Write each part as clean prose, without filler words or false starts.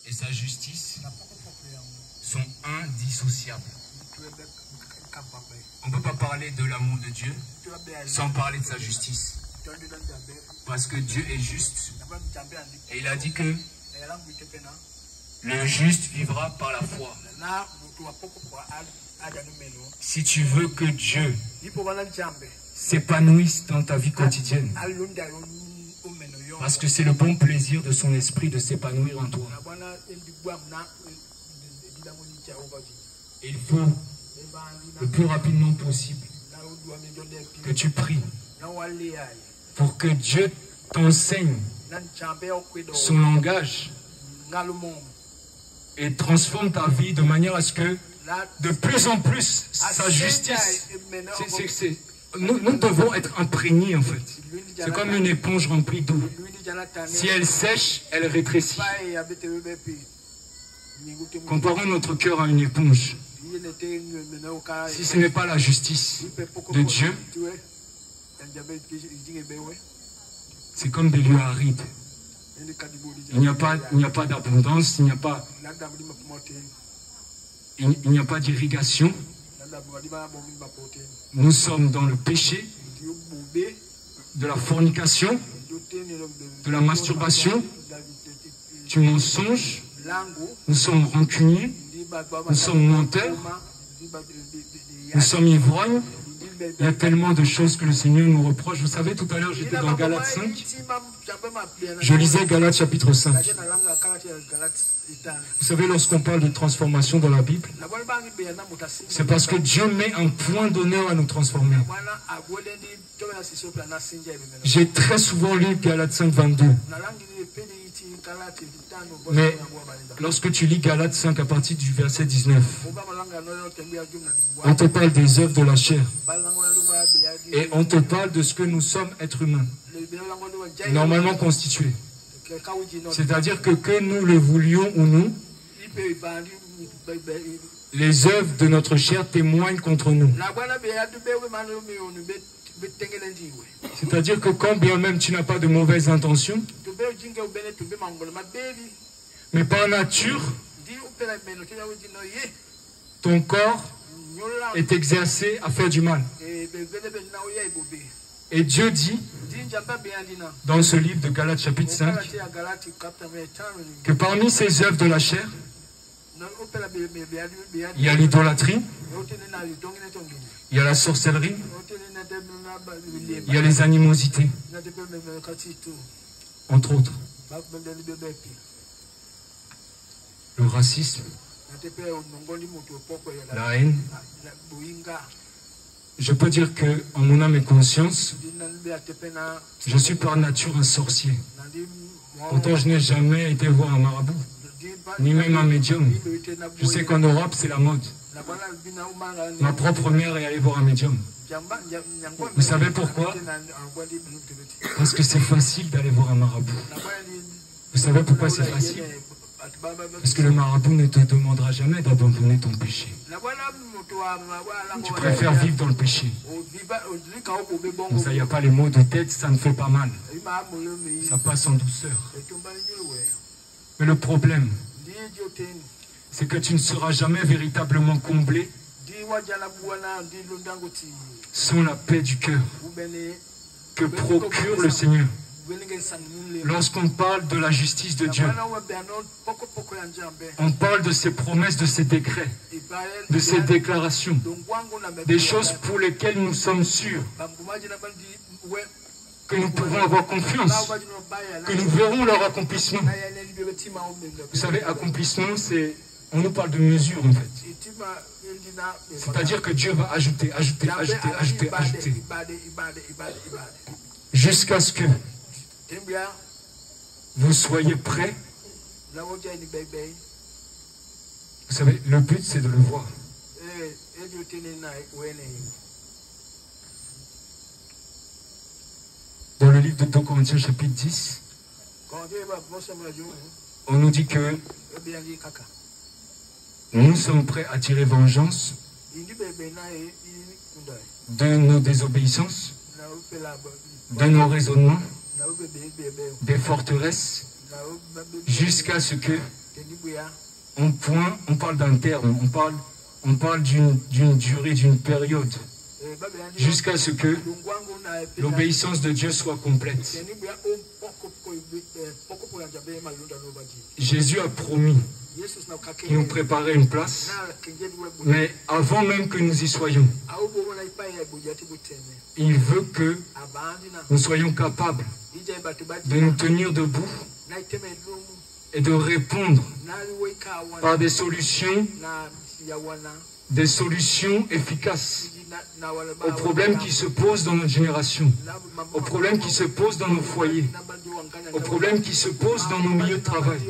et sa justice sont indissociables. On ne peut pas parler de l'amour de Dieu sans parler de sa justice. Parce que Dieu est juste. Et il a dit que le juste vivra par la foi. Si tu veux que Dieu s'épanouisse dans ta vie quotidienne, parce que c'est le bon plaisir de son esprit de s'épanouir en toi, il faut le plus rapidement possible que tu pries pour que Dieu t'enseigne son langage et transforme ta vie de manière à ce que de plus en plus sa justice, nous devons être imprégnés en fait. C'est comme une éponge remplie d'eau. Si elle sèche, elle rétrécit. Comparons notre cœur à une éponge. Si ce n'est pas la justice de Dieu, c'est comme des lieux arides. Il n'y a pas d'abondance, il n'y a pas d'irrigation. Nous sommes dans le péché, de la fornication, de la masturbation, du mensonge. Nous sommes rancuniers, nous sommes menteurs, nous sommes ivrognes. Il y a tellement de choses que le Seigneur nous reproche. Vous savez, tout à l'heure, j'étais dans Galates 5. Je lisais Galates chapitre 5. Vous savez, lorsqu'on parle de transformation dans la Bible, c'est parce que Dieu met un point d'honneur à nous transformer. J'ai très souvent lu Galates 5, 22. Mais lorsque tu lis Galates 5 à partir du verset 19, on te parle des œuvres de la chair. Et on te parle de ce que nous sommes, êtres humains, normalement constitués. C'est-à-dire que nous le voulions ou non, les œuvres de notre chair témoignent contre nous. C'est-à-dire que quand bien même tu n'as pas de mauvaises intentions, mais par nature, ton corps est exercé à faire du mal. Et Dieu dit, dans ce livre de Galates chapitre 5, que parmi ces œuvres de la chair, il y a l'idolâtrie, il y a la sorcellerie, il y a les animosités, entre autres. Le racisme, la haine. Je peux dire que, en mon âme et conscience, je suis par nature un sorcier. Pourtant, je n'ai jamais été voir un marabout, ni même un médium. Je sais qu'en Europe, c'est la mode. Ma propre mère est allée voir un médium. Vous savez pourquoi? Parce que c'est facile d'aller voir un marabout. Vous savez pourquoi c'est facile? Parce que le marabout ne te demandera jamais d'abandonner ton péché. Tu préfères vivre dans le péché. Il n'y a pas les maux de tête, ça ne fait pas mal. Ça passe en douceur. Mais le problème, c'est que tu ne seras jamais véritablement comblé sans la paix du cœur que procure le Seigneur. Lorsqu'on parle de la justice de Dieu, on parle de ses promesses, de ses décrets, de ses déclarations, des choses pour lesquelles nous sommes sûrs, que nous pouvons avoir confiance, que nous verrons leur accomplissement. Vous savez, accomplissement, c'est... On nous parle de mesure, en fait. C'est-à-dire que Dieu va ajouter, jusqu'à ce que vous soyez prêts. Vous savez, le but, c'est de le voir. Dans le livre de 2 Corinthiens, chapitre 10, on nous dit que nous sommes prêts à tirer vengeance de nos désobéissances, de nos raisonnements, des forteresses, jusqu'à ce que on parle d'un terme, on parle d'une durée, d'une période, jusqu'à ce que l'obéissance de Dieu soit complète. Jésus a promis qu'il nous préparait une place, mais avant même que nous y soyons, il veut que nous soyons capables de nous tenir debout et de répondre par des solutions efficaces aux problèmes qui se posent dans notre génération, aux problèmes qui se posent dans nos foyers, aux problèmes qui se posent dans nos milieux de travail.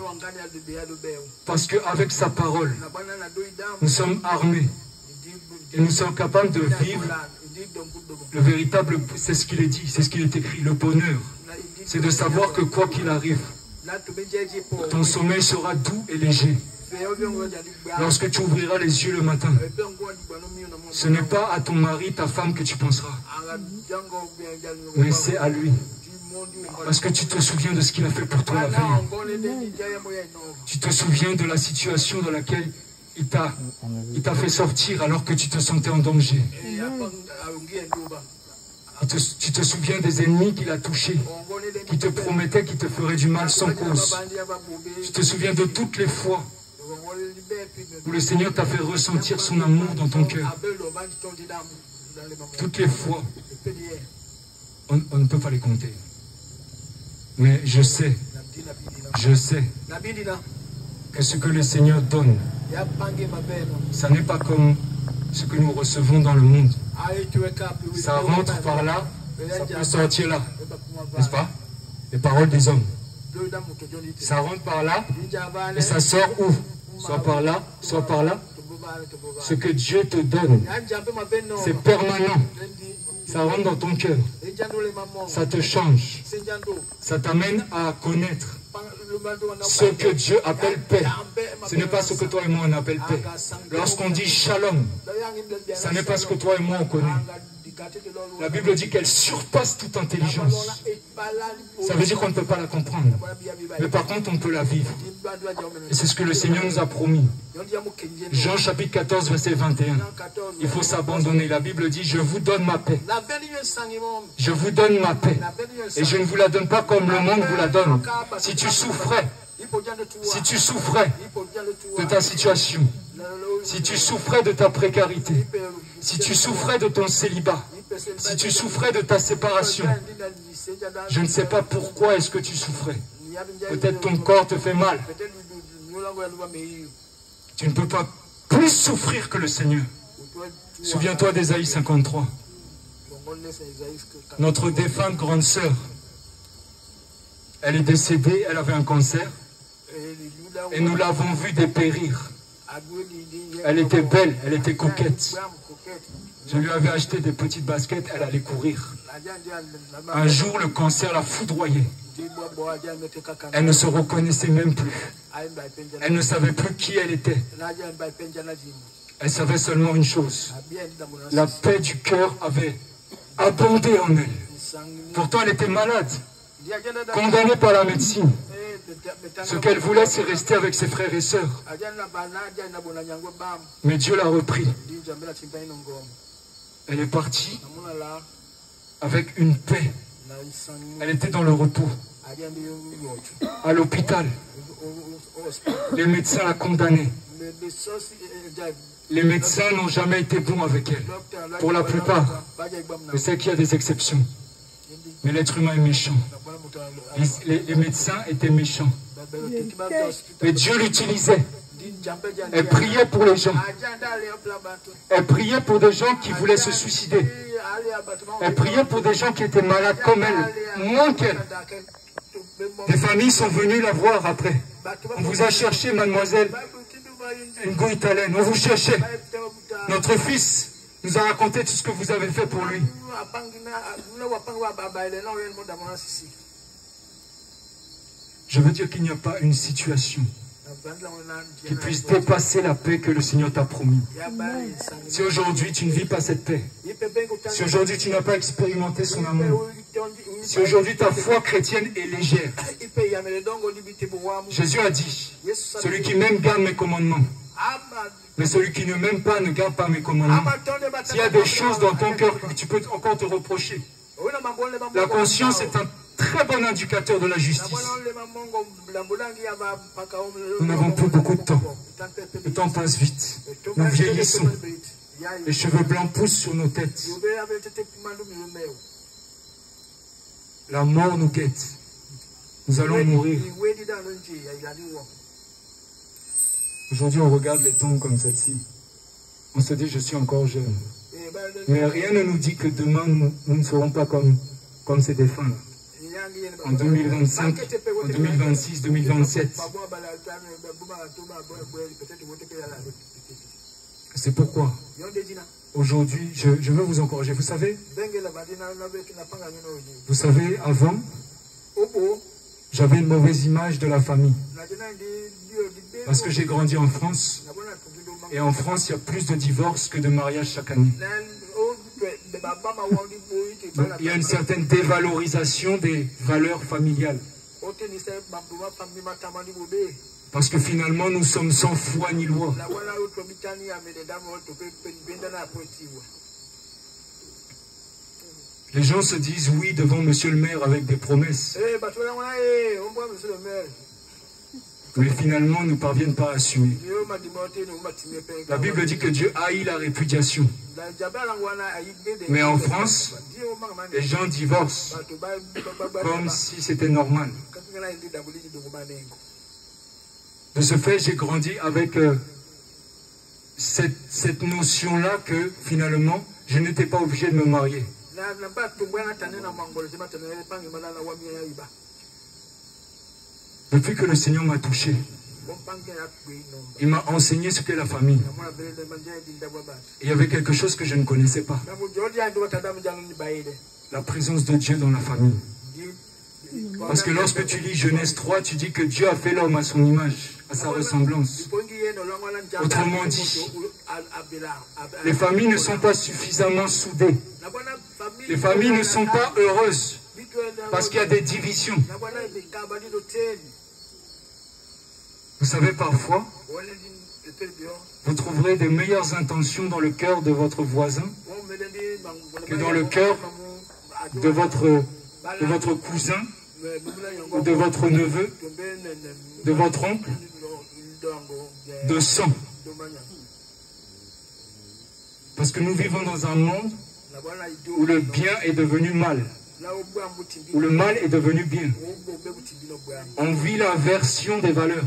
Parce qu'avec sa parole, nous sommes armés et nous sommes capables de vivre le véritable, c'est ce qu'il est dit, c'est ce qu'il est écrit, le bonheur. C'est de savoir que quoi qu'il arrive, ton sommeil sera doux et léger. Lorsque tu ouvriras les yeux le matin, ce n'est pas à ton mari, ta femme que tu penseras, mais c'est à lui. Parce que tu te souviens de ce qu'il a fait pour toi la veille. Tu te souviens de la situation dans laquelle il t'a fait sortir alors que tu te sentais en danger. Tu te souviens des ennemis qu'il a touchés, qui te promettaient qu'il te ferait du mal sans cause. Tu te souviens de toutes les fois où le Seigneur t'a fait ressentir son amour dans ton cœur. Toutes les fois, on ne peut pas les compter. Mais je sais que ce que le Seigneur donne, ça n'est pas comme ce que nous recevons dans le monde. Ça rentre par là, ça peut sortir là, n'est-ce pas? Les paroles des hommes. Ça rentre par là et ça sort où? Soit par là, soit par là. Ce que Dieu te donne, c'est permanent. Ça rentre dans ton cœur. Ça te change. Ça t'amène à connaître ce que Dieu appelle paix. Ce n'est pas ce que toi et moi on appelle paix. Lorsqu'on dit shalom, ce n'est pas ce que toi et moi on connaît. La Bible dit qu'elle surpasse toute intelligence. Ça veut dire qu'on ne peut pas la comprendre. Mais par contre, on peut la vivre. Et c'est ce que le Seigneur nous a promis. Jean chapitre 14, verset 21. Il faut s'abandonner. La Bible dit, je vous donne ma paix. Je vous donne ma paix. Et je ne vous la donne pas comme le monde vous la donne. Si tu souffrais de ta situation, si tu souffrais de ta précarité, si tu souffrais de ton célibat, si tu souffrais de ta séparation, je ne sais pas pourquoi est-ce que tu souffrais. Peut-être ton corps te fait mal. Tu ne peux pas plus souffrir que le Seigneur. Souviens-toi d'Ésaïe 53. Notre défunte grande sœur, elle est décédée, elle avait un cancer, et nous l'avons vue dépérir. Elle était belle, elle était coquette. Je lui avais acheté des petites baskets, elle allait courir. Un jour, le cancer l'a foudroyée. Elle ne se reconnaissait même plus. Elle ne savait plus qui elle était. Elle savait seulement une chose. La paix du cœur avait abondé en elle. Pourtant, elle était malade, condamnée par la médecine. Ce qu'elle voulait, c'est rester avec ses frères et sœurs. Mais Dieu l'a repris. Elle est partie avec une paix. Elle était dans le repos. À l'hôpital, les médecins la condamnaient. Les médecins n'ont jamais été bons avec elle. Pour la plupart. Je sais qu'il y a des exceptions. Mais l'être humain est méchant. Les médecins étaient méchants. Mais Dieu l'utilisait. Elle priait pour les gens. Elle priait pour des gens qui voulaient se suicider. Elle priait pour des gens qui étaient malades comme elle, moins qu'elle. Des familles sont venues la voir après. On vous a cherché, mademoiselle Ngoïtalen. On vous cherchait. Notre fils nous a raconté tout ce que vous avez fait pour lui. Je veux dire qu'il n'y a pas une situation qui puisse dépasser la paix que le Seigneur t'a promis. Si aujourd'hui tu ne vis pas cette paix, si aujourd'hui tu n'as pas expérimenté son amour, Si aujourd'hui ta foi chrétienne est légère, Jésus a dit, celui qui m'aime garde mes commandements. Mais celui qui ne m'aime pas ne garde pas mes commandements. S'il y a des choses dans ton cœur que tu peux encore te reprocher, la conscience est un très bon indicateur de la justice. Nous n'avons plus beaucoup de temps. Le temps passe vite. Nous vieillissons. Les cheveux blancs poussent sur nos têtes. La mort nous guette. Nous allons mourir. Aujourd'hui, on regarde les tombes comme celle-ci. On se dit, je suis encore jeune. Mais rien ne nous dit que demain, nous ne serons pas comme ces défunts-là. En 2025, en 2026, 2027. C'est pourquoi, aujourd'hui, je veux vous encourager. Vous savez, avant, j'avais une mauvaise image de la famille. Parce que j'ai grandi en France. Et en France, il y a plus de divorces que de mariages chaque année. Donc, il y a une certaine dévalorisation des valeurs familiales. Parce que finalement, nous sommes sans foi ni loi. Les gens se disent oui devant monsieur le maire avec des promesses. Mais finalement, ne parviennent pas à assumer. La Bible dit que Dieu haït la répudiation. Mais en France, les gens divorcent comme si c'était normal. De ce fait, j'ai grandi avec cette notion-là que finalement, je n'étais pas obligé de me marier. Depuis que le Seigneur m'a touché, il m'a enseigné ce qu'est la famille. Et il y avait quelque chose que je ne connaissais pas. La présence de Dieu dans la famille. Parce que lorsque tu lis Genèse 3, tu dis que Dieu a fait l'homme à son image, à sa ressemblance. Autrement dit, les familles ne sont pas suffisamment soudées. Les familles ne sont pas heureuses parce qu'il y a des divisions. Vous savez, parfois, vous trouverez des meilleures intentions dans le cœur de votre voisin que dans le cœur de votre cousin ou de votre neveu, de votre oncle, de sang. Parce que nous vivons dans un monde où le bien est devenu mal, où le mal est devenu bien. On vit l'inversion des valeurs.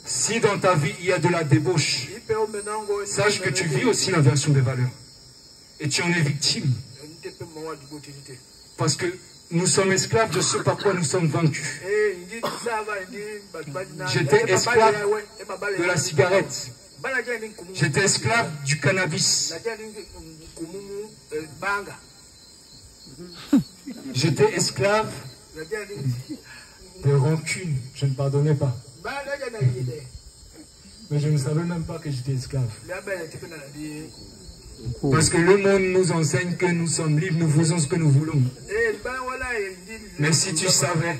Si dans ta vie il y a de la débauche, sache que tu vis aussi l'inversion des valeurs. Et tu en es victime. Parce que nous sommes esclaves de ce par quoi nous sommes vaincus. J'étais esclave de la cigarette. J'étais esclave du cannabis. J'étais esclave des rancunes. Je ne pardonnais pas. Mais je ne savais même pas que j'étais esclave. Parce que le monde nous enseigne que nous sommes libres, nous faisons ce que nous voulons. Mais si tu savais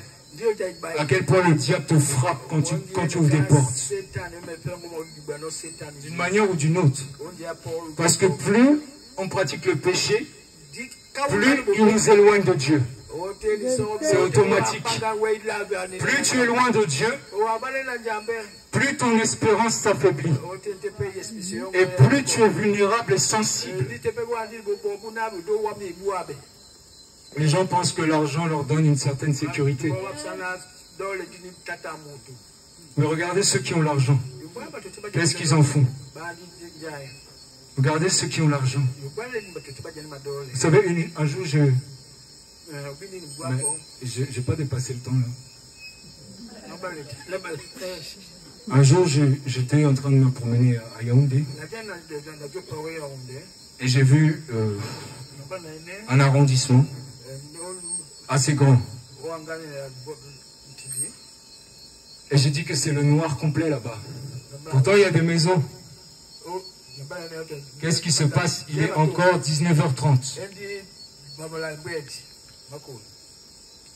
à quel point le diable te frappe quand tu ouvres des portes, d'une manière ou d'une autre. Parce que plus on pratique le péché, plus il nous éloigne de Dieu. C'est automatique. Plus tu es loin de Dieu, plus ton espérance s'affaiblit. Et plus tu es vulnérable et sensible. Les gens pensent que l'argent leur donne une certaine sécurité. Mais regardez ceux qui ont l'argent. Qu'est-ce qu'ils en font? Regardez ceux qui ont l'argent. Vous savez, un jour, je n'ai pas dépassé le temps là. Un jour, j'étais en train de me promener à Yaoundé et j'ai vu un arrondissement assez grand. Et j'ai dit que c'est le noir complet là-bas. Pourtant, il y a des maisons. Qu'est-ce qui se passe? Il est encore 19h30.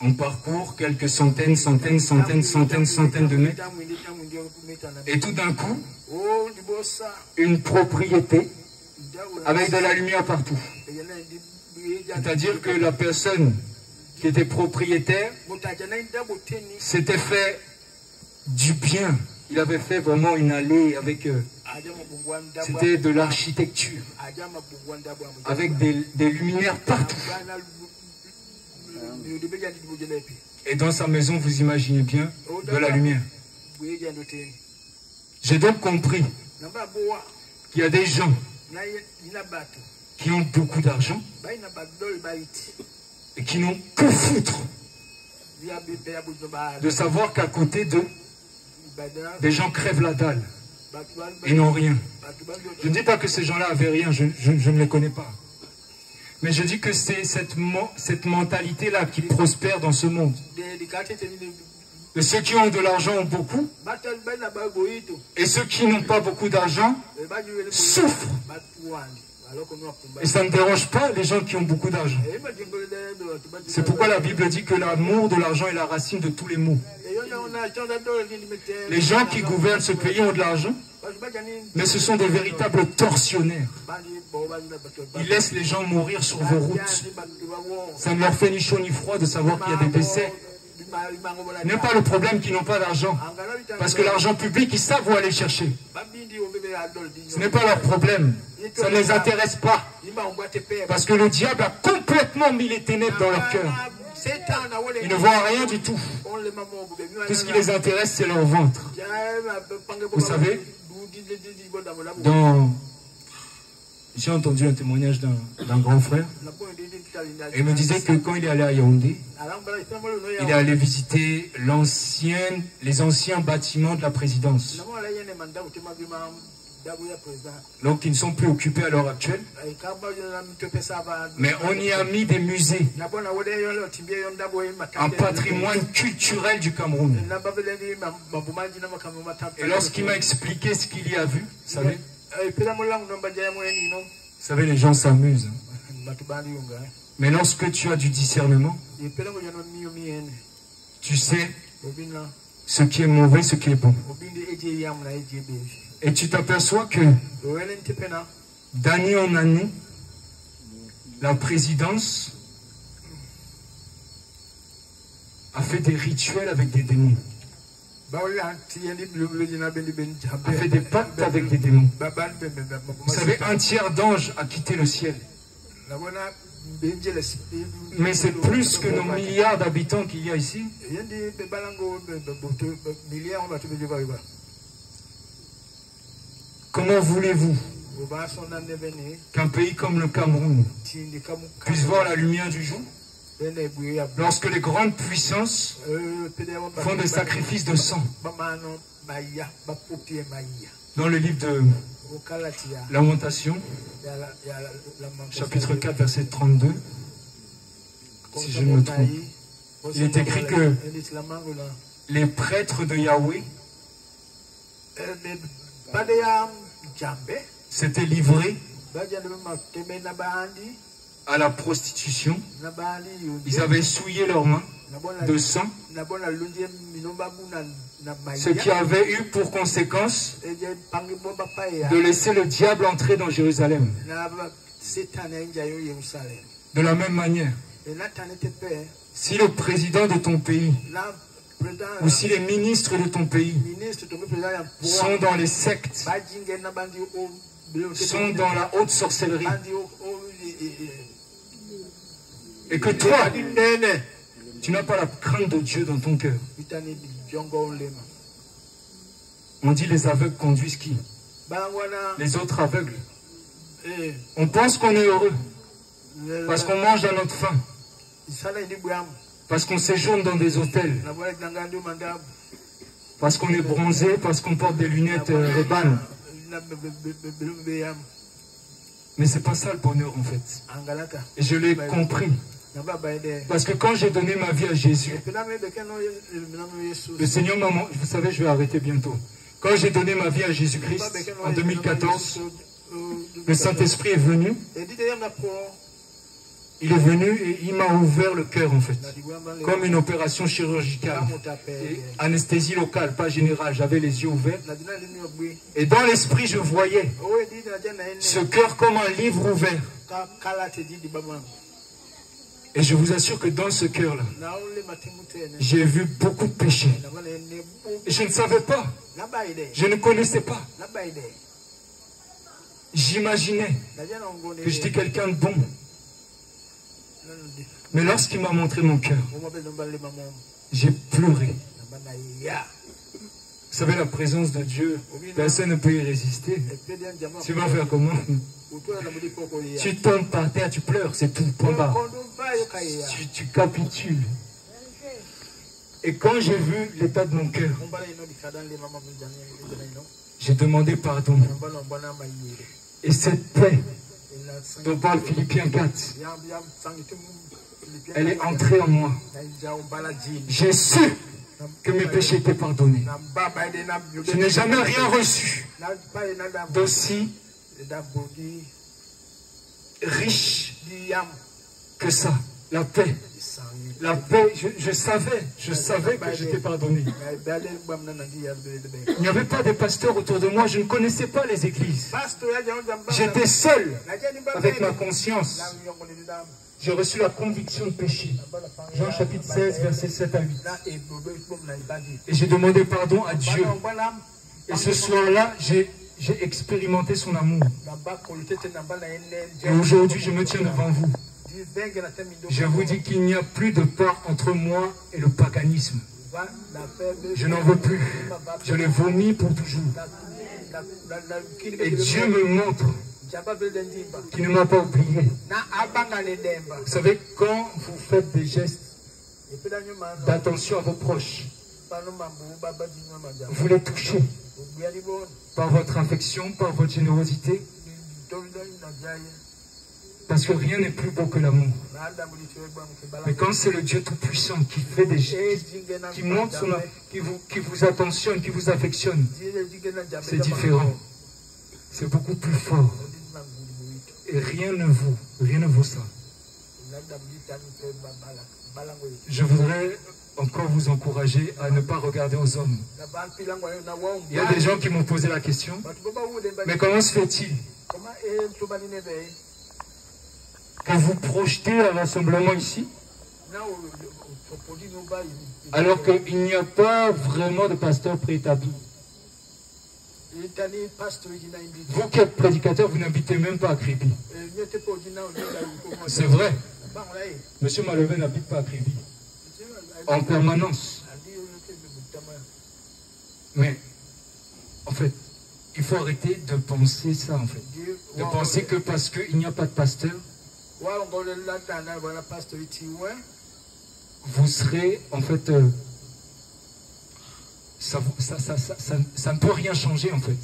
On parcourt quelques centaines de mètres. Et tout d'un coup, une propriété avec de la lumière partout. C'est-à-dire que la personne qui était propriétaire s'était fait du bien. Il avait fait vraiment une allée avec... c'était de l'architecture. Avec des luminaires partout. Et dans sa maison, vous imaginez bien, de la lumière. J'ai donc compris qu'il y a des gens qui ont beaucoup d'argent et qui n'ont que foutre de savoir qu'à côté d'eux, des gens crèvent la dalle et n'ont rien. Je ne dis pas que ces gens-là avaient rien, je ne les connais pas. Mais je dis que c'est cette mentalité-là qui prospère dans ce monde. Et ceux qui ont de l'argent ont beaucoup. Et ceux qui n'ont pas beaucoup d'argent souffrent. Et ça ne dérange pas les gens qui ont beaucoup d'argent. C'est pourquoi la Bible dit que l'amour de l'argent est la racine de tous les maux. Les gens qui gouvernent ce pays ont de l'argent, mais ce sont des véritables tortionnaires. Ils laissent les gens mourir sur vos routes. Ça ne leur fait ni chaud ni froid de savoir qu'il y a des décès. Ce n'est pas le problème qu'ils n'ont pas d'argent. Parce que l'argent public, ils savent où aller chercher. Ce n'est pas leur problème. Ça ne les intéresse pas. Parce que le diable a complètement mis les ténèbres dans leur cœur. Ils ne voient rien du tout. Tout ce qui les intéresse, c'est leur ventre. Vous savez, j'ai entendu un témoignage d'un grand frère. Et il me disait que quand il est allé à Yaoundé, il est allé visiter les anciens bâtiments de la présidence. Donc ils ne sont plus occupés à l'heure actuelle. Mais on y a mis des musées. Un patrimoine culturel du Cameroun. Et lorsqu'il m'a expliqué ce qu'il y a vu, vous savez, les gens s'amusent. Mais lorsque tu as du discernement, tu sais ce qui est mauvais, ce qui est bon. Et tu t'aperçois que d'année en année, la présidence a fait des rituels avec des démons. A fait des pactes avec des démons. Vous savez, un tiers d'anges a quitté le ciel. Mais c'est plus que nos milliards d'habitants qu'il y a ici. Comment voulez-vous qu'un pays comme le Cameroun puisse voir la lumière du jour lorsque les grandes puissances font des sacrifices de sang? Dans le livre de Lamentation, chapitre 4, verset 32, si je ne me trompe, il est écrit que les prêtres de Yahweh s'étaient livrés à la prostitution. Ils avaient souillé leurs mains de sang, ce qui avait eu pour conséquence de laisser le diable entrer dans Jérusalem. De la même manière, si le président de ton pays ou si les ministres de ton pays sont dans les sectes, sont dans la haute sorcellerie, et que toi, tu n'as pas la crainte de Dieu dans ton cœur. On dit les aveugles conduisent qui? Les autres aveugles. On pense qu'on est heureux parce qu'on mange à notre faim, parce qu'on séjourne dans des hôtels, parce qu'on est bronzé, parce qu'on porte des lunettes Ray-Ban. Mais c'est pas ça le bonheur en fait. Et je l'ai compris. Parce que quand j'ai donné ma vie à Jésus, le Seigneur m'a... Vous savez, je vais arrêter bientôt. Quand j'ai donné ma vie à Jésus-Christ, en 2014, le Saint-Esprit est venu il est venu et il m'a ouvert le cœur en fait, comme une opération chirurgicale. Et anesthésie locale, pas générale, j'avais les yeux ouverts. Et dans l'esprit, je voyais ce cœur comme un livre ouvert. Et je vous assure que dans ce cœur-là, j'ai vu beaucoup de péchés. Et je ne savais pas, je ne connaissais pas. J'imaginais que j'étais quelqu'un de bon. Mais lorsqu'il m'a montré mon cœur, j'ai pleuré. Vous savez, la présence de Dieu, personne ne peut y résister. Tu vas faire comment? Tu tombes par terre, tu pleures, c'est tout, point barre. Tu capitules. Et quand j'ai vu l'état de mon cœur, j'ai demandé pardon. Et cette paix dont parle Philippiens 4, elle est entrée en moi. J'ai su que mes péchés étaient pardonnés. Je n'ai jamais rien reçu d'aussi riche que ça. La paix. La paix, je savais que j'étais pardonné. Il n'y avait pas de pasteurs autour de moi, je ne connaissais pas les églises. J'étais seul avec ma conscience. J'ai reçu la conviction de péché. Jean chapitre 16, versets 7 à 8. Et j'ai demandé pardon à Dieu. Et ce soir-là, j'ai expérimenté son amour. Et aujourd'hui, je me tiens devant vous. Je vous dis qu'il n'y a plus de part entre moi et le paganisme. Je n'en veux plus. Je l'ai vomi pour toujours. Et Dieu me montre qu'il ne m'a pas oublié. Vous savez, quand vous faites des gestes d'attention à vos proches, vous les touchez par votre affection, par votre générosité. Parce que rien n'est plus beau que l'amour. Mais quand c'est le Dieu Tout-Puissant qui fait des gestes, qui montre son amour, qui vous attentionne, qui vous affectionne, c'est différent. C'est beaucoup plus fort. Et rien ne vaut ça. Je voudrais encore vous encourager à ne pas regarder aux hommes. Il y a des gens qui m'ont posé la question, mais comment se fait-il que vous projetez un rassemblement ici, alors qu'il n'y a pas vraiment de pasteur préétabli? Vous qui êtes prédicateur, vous n'habitez même pas à Kribi. C'est vrai. Monsieur Malheureux n'habite pas à Kribi. En permanence. Mais, en fait, il faut arrêter de penser ça, en fait. De penser que parce qu'il n'y a pas de pasteur, vous serez, en fait, ça ne peut rien changer, en fait.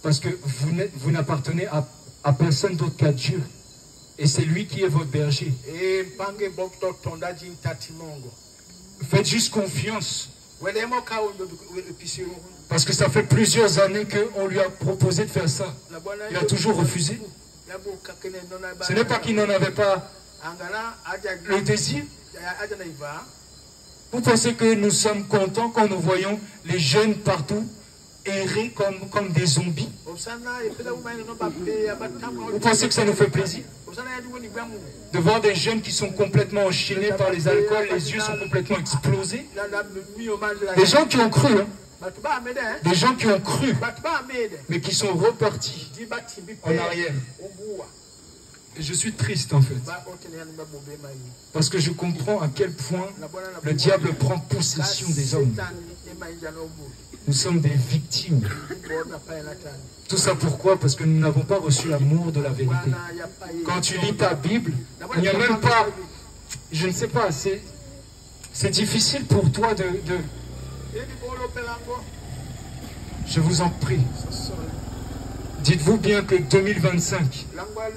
Parce que vous n'appartenez à personne d'autre qu'à Dieu. Et c'est lui qui est votre berger. Faites juste confiance. Parce que ça fait plusieurs années qu'on lui a proposé de faire ça. Il a toujours refusé. Ce n'est pas qu'il n'en avait pas le désir. Vous pensez que nous sommes contents quand nous voyons les jeunes partout errer comme des zombies? Vous pensez que ça nous fait plaisir de voir des jeunes qui sont complètement enchaînés par les alcools, les yeux sont complètement explosés? Des gens qui ont cru, hein? Des gens qui ont cru, mais qui sont repartis en arrière. Et je suis triste en fait, parce que je comprends à quel point le diable prend possession des hommes. Nous sommes des victimes. Tout ça pourquoi? Parce que nous n'avons pas reçu l'amour de la vérité. Quand tu lis ta Bible, il n'y a même pas, je ne sais pas, c'est difficile pour toi de... Je vous en prie. Dites-vous bien que 2025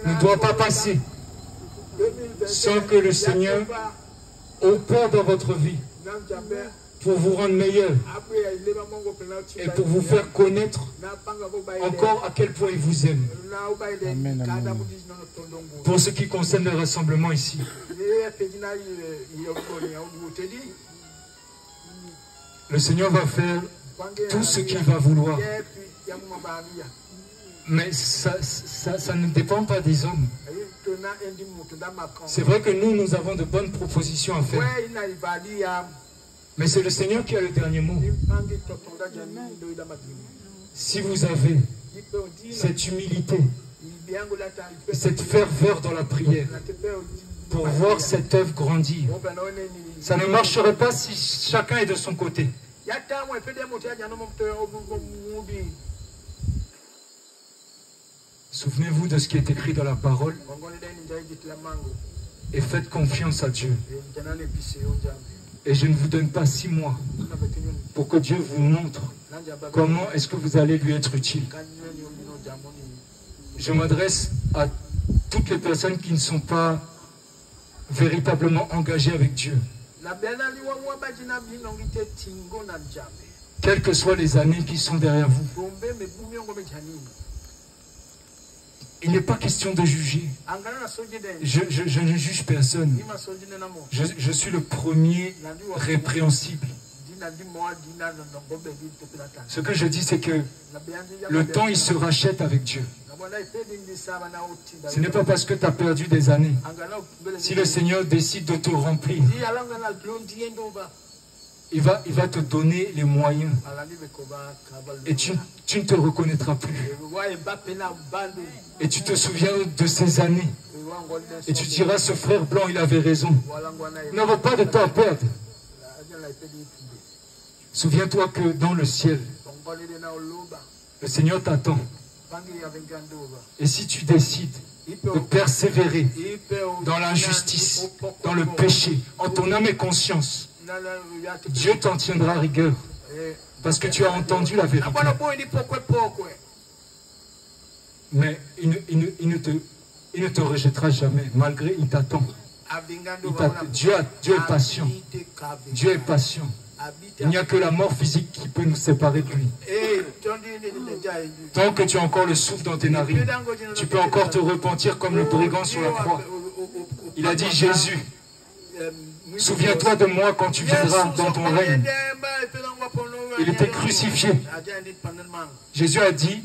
ne doit pas passer sans que le Seigneur opère dans votre vie pour vous rendre meilleur et pour vous faire connaître encore à quel point il vous aime. Amen, amen. Pour ce qui concerne le rassemblement ici, le Seigneur va faire tout ce qu'il va vouloir. Mais ça ne dépend pas des hommes. C'est vrai que nous avons de bonnes propositions à faire. Mais c'est le Seigneur qui a le dernier mot. Si vous avez cette humilité, cette ferveur dans la prière, pour voir cette œuvre grandir, ça ne marcherait pas si chacun est de son côté. Souvenez-vous de ce qui est écrit dans la parole et faites confiance à Dieu. Et je ne vous donne pas 6 mois pour que Dieu vous montre comment est-ce que vous allez lui être utile. Je m'adresse à toutes les personnes qui ne sont pas véritablement engagées avec Dieu. Quelles que soient les années qui sont derrière vous. Il n'est pas question de juger. Je ne juge personne. Je suis le premier répréhensible. Ce que je dis, c'est que le temps, il se rachète avec Dieu. Ce n'est pas parce que tu as perdu des années. Si le Seigneur décide de te remplir, il va te donner les moyens. Et tu ne te reconnaîtras plus. Et tu te souviens de ces années. Et tu diras, ce frère blanc, il avait raison. Il n'avait pas de temps à perdre. Souviens-toi que dans le ciel, le Seigneur t'attend. Et si tu décides de persévérer dans l'injustice, dans le péché, en ton âme et conscience, Dieu t'en tiendra rigueur. Parce que tu as entendu la vérité. Mais il ne te rejettera jamais. Malgré, il t'attend. Dieu est patient. Dieu est patient. Il n'y a que la mort physique qui peut nous séparer de lui. Tant que tu as encore le souffle dans tes narines, tu peux encore te repentir comme le brigand sur la croix. Il a dit, Jésus, souviens-toi de moi quand tu viendras dans ton règne. Il était crucifié. Jésus a dit,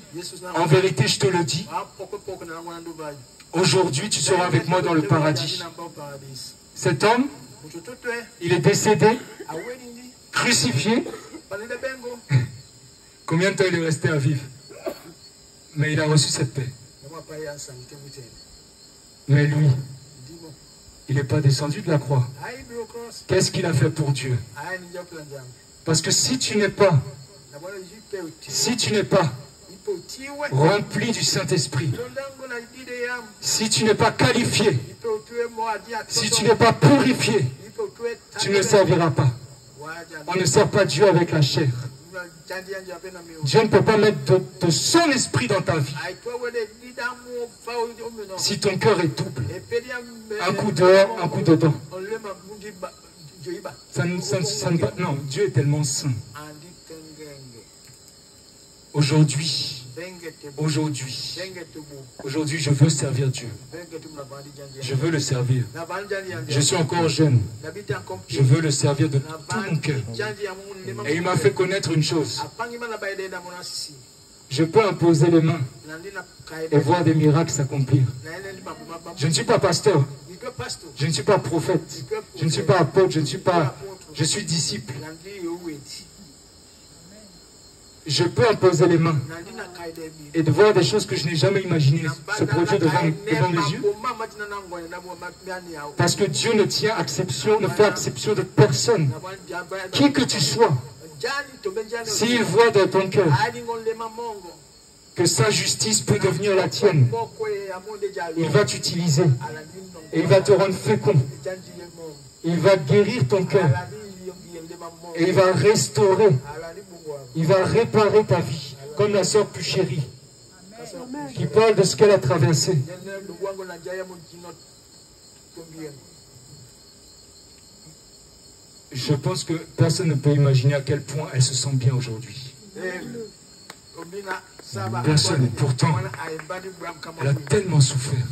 en vérité, je te le dis, aujourd'hui tu seras avec moi dans le paradis. Cet homme, il est décédé, crucifié. Combien de temps il est resté à vivre? Mais il a reçu cette paix. Mais lui, il n'est pas descendu de la croix. Qu'est-ce qu'il a fait pour Dieu? Parce que si tu n'es pas rempli du Saint-Esprit, si tu n'es pas qualifié, si tu n'es pas purifié, tu ne serviras pas. On ne sert pas Dieu avec la chair. Dieu ne peut pas mettre de son esprit dans ta vie. Si ton cœur est double, un coup dehors, un coup dedans. Non, Dieu est tellement saint. Aujourd'hui, je veux servir Dieu. Je veux le servir. Je suis encore jeune. Je veux le servir de tout mon cœur. Et il m'a fait connaître une chose. Je peux imposer les mains et voir des miracles s'accomplir. Je ne suis pas pasteur. Je ne suis pas prophète. Je ne suis pas apôtre. Je suis disciple. Je peux imposer les mains et de voir des choses que je n'ai jamais imaginées se produire devant mes yeux. Parce que Dieu ne fait exception de personne. Qui que tu sois, s'il voit dans ton cœur que sa justice peut devenir la tienne, il va t'utiliser et il va te rendre fécond. Il va guérir ton cœur et il va restaurer. Il va réparer ta vie, comme la sœur plus chérie, qui parle de ce qu'elle a traversé. Je pense que personne ne peut imaginer à quel point elle se sent bien aujourd'hui. Personne. Pourtant, elle a tellement souffert.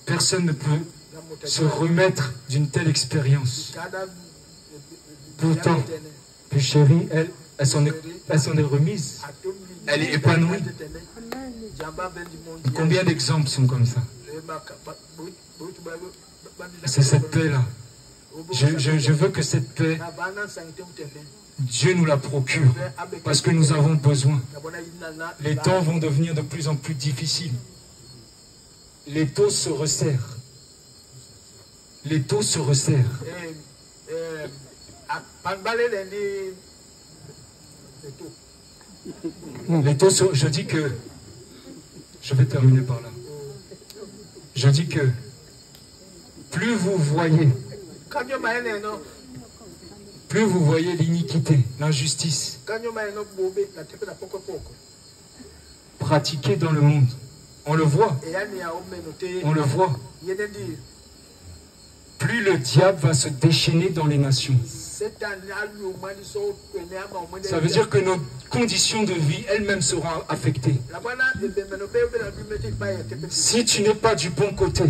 Personne ne peut se remettre d'une telle expérience. Pourtant, puis chérie, elle s'en est remise. Elle est épanouie. Combien d'exemples sont comme ça? C'est cette paix-là. Je veux que cette paix, Dieu nous la procure, parce que nous avons besoin. Les temps vont devenir de plus en plus difficiles. Les taux se resserrent. Les taux se resserrent. Les taux se... Je dis que... Je vais terminer par là. Je dis que plus vous voyez l'iniquité, l'injustice pratiquée dans le monde, on le voit, plus le diable va se déchaîner dans les nations. Ça veut dire que nos conditions de vie elles-mêmes seront affectées. Si tu n'es pas du bon côté,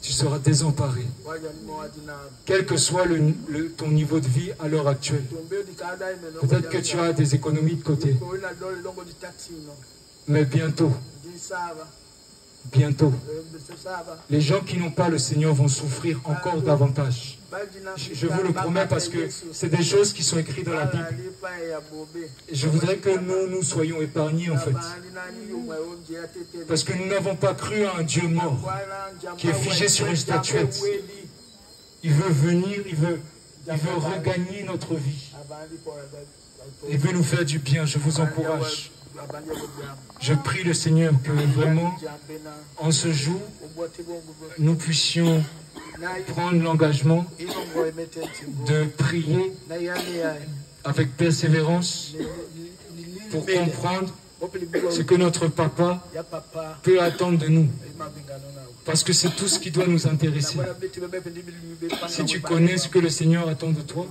tu seras désemparé. Quel que soit ton niveau de vie à l'heure actuelle. Peut-être que tu as des économies de côté. Mais bientôt, les gens qui n'ont pas le Seigneur vont souffrir encore davantage. Je vous le promets parce que c'est des choses qui sont écrites dans la Bible. Et je voudrais que nous soyons épargnés en fait. Parce que nous n'avons pas cru à un Dieu mort qui est figé sur une statuette. Il veut venir, il veut regagner notre vie. Il veut nous faire du bien. Je vous encourage. Je prie le Seigneur que vraiment, en ce jour, nous puissions prendre l'engagement de prier avec persévérance pour comprendre ce que notre papa peut attendre de nous. Parce que c'est tout ce qui doit nous intéresser. Si tu connais ce que le Seigneur attend de toi,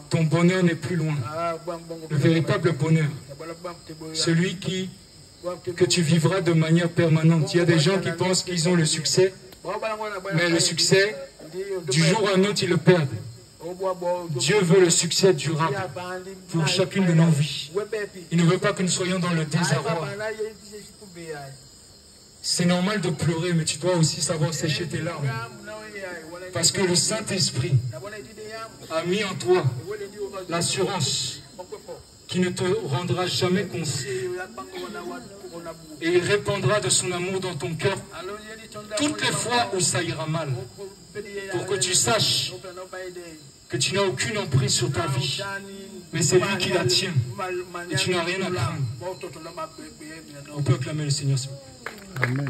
ton bonheur n'est plus loin. Le véritable bonheur, celui que tu vivras de manière permanente. Il y a des gens qui pensent qu'ils ont le succès, mais le succès, du jour à un autre, ils le perdent. Dieu veut le succès durable pour chacune de nos vies. Il ne veut pas que nous soyons dans le désarroi. C'est normal de pleurer, mais tu dois aussi savoir sécher tes larmes. Parce que le Saint-Esprit a mis en toi l'assurance qui ne te rendra jamais compte. Et il répandra de son amour dans ton cœur toutes les fois où ça ira mal. Pour que tu saches que tu n'as aucune emprise sur ta vie. Mais c'est lui qui la tient. Et tu n'as rien à craindre. On peut acclamer le Seigneur. Amen.